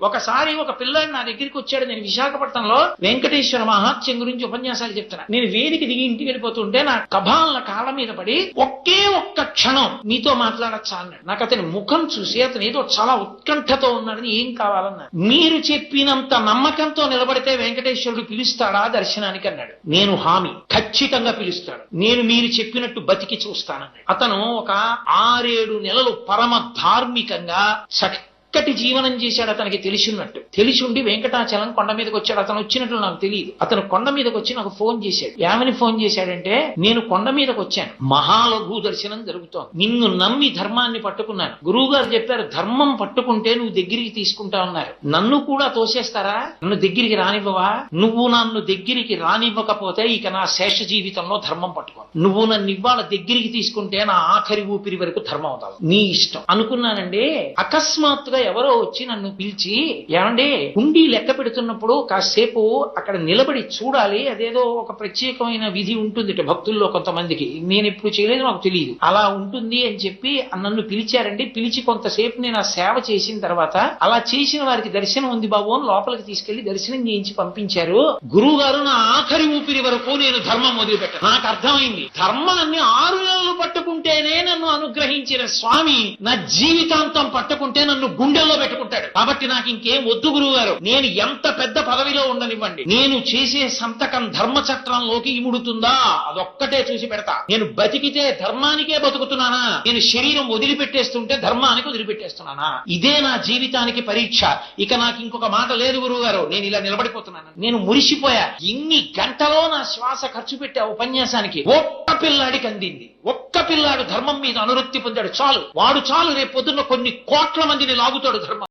ఒకసారి ఒక పిల్లాడు నా దగ్గరికి వచ్చాడు. నేను విశాఖపట్నంలో వెంకటేశ్వర మహాత్యం గురించి ఉపన్యాసాలు చెప్తున్నా. నేను వేదిక దిగి ఇంటికి వెళ్ళిపోతుంటే నా కబాలన కాళ్ళ మీద పడి ఒకే ఒక్క క్షణం మీతో మాట్లాడచ్చా అన్నాడు. నాకు అతని ముఖం చూసి అతను ఏదో చాలా ఉత్కంఠతో ఉన్నాడని, ఏం కావాలన్నాడు. మీరు చెప్పినంత నమ్మకంతో నిలబడితే వెంకటేశ్వరుడు పిలుస్తాడా దర్శనానికి అన్నాడు. నేను హామీ, ఖచ్చితంగా పిలుస్తాడు. నేను మీరు చెప్పినట్టు బతికి చూస్తానన్నాడు. అతను ఒక 6-7 నెలలు పరమ ధార్మికంగా చక్కటి జీవనం చేశాడు. అతనికి తెలిసినట్టు తెలిసిండి వెంకటాచలం కొండ మీదకి వచ్చాడు. అతను వచ్చినట్లు నాకు తెలియదు. అతను కొండ మీదకి వచ్చి నాకు ఫోన్ చేశాడు. ఏమని ఫోన్ చేశాడంటే, నేను కొండ మీదకి వచ్చాను, మహాలఘు దర్శనం జరుగుతోంది, నిన్ను నమ్మి ధర్మాన్ని పట్టుకున్నాను. గురువు గారు చెప్పారు, ధర్మం పట్టుకుంటే నువ్వు దగ్గరికి తీసుకుంటా ఉన్నారు. నన్ను కూడా తోసేస్తారా? నన్ను దగ్గరికి రానివ్వవా? నువ్వు నన్ను దగ్గరికి రానివ్వకపోతే ఇక నా శేష జీవితంలో ధర్మం పట్టుకో. నువ్వు నన్ను ఇవాళ దగ్గరికి తీసుకుంటే నా ఆఖరి ఊపిరి వరకు ధర్మం అవుతావు, నీ ఇష్టం అనుకున్నానండి. అకస్మాత్తుగా ఎవరో వచ్చి నన్ను పిలిచి, ఏమండి హుండీ లెక్క పెడుతున్నప్పుడు కాసేపు అక్కడ నిలబడి చూడాలి, అదేదో ఒక ప్రత్యేకమైన విధి ఉంటుంది భక్తుల్లో కొంతమందికి, నేను ఎప్పుడు చేయలేదు, నాకు తెలియదు, అలా ఉంటుంది అని చెప్పి నన్ను పిలిచారండి. పిలిచి కొంతసేపు నేను ఆ సేవ చేసిన తర్వాత, అలా చేసిన వారికి దర్శనం ఉంది బాబు అని లోపలికి తీసుకెళ్లి దర్శనం చేయించి పంపించారు. గురువు గారు నా ఆఖరి ఊపిరి వరకు నేను ధర్మం వదిలిపెట్టాను. నాకు అర్థమైంది, ధర్మాన్ని 6 నెలలు పట్టుకుంటేనే నన్ను అనుగ్రహించిన స్వామి నా జీవితాంతం పట్టుకుంటే నన్ను గుండెల్లో పెట్టుకుంటాడు. కాబట్టి నాకు ఇంకేం వద్దు గురువు గారు, నేను ఎంత పెద్ద పదవిలో ఉండనివ్వండి, నేను చేసే సంతకం ధర్మచక్రంలోకి ఇముడుతుందా అదొక్కటే చూసి పెడతా. నేను బతికితే ధర్మానికే బతుకుతున్నానా, నేను శరీరం వదిలిపెట్టేస్తుంటే ధర్మానికి వదిలిపెట్టేస్తున్నానా? ఇదే నా జీవితానికి పరీక్ష. ఇక నాకు ఇంకొక మాట లేదు గురువు గారు, నేను ఇలా నిలబడిపోతున్నాను. నేను మురిసిపోయా. ఇన్ని గంటలో నా శ్వాస ఖర్చు పెట్టే ఉపన్యాసానికి ఒక్క పిల్లాడికి అందింది. ఒక్క పిల్లాడు ధర్మం మీద అనురక్తి పొందాడు చాలు. వాడు చాలు రేపు పొద్దున్న కొన్ని కోట్ల మందిని లాగుతాడు ధర్మం.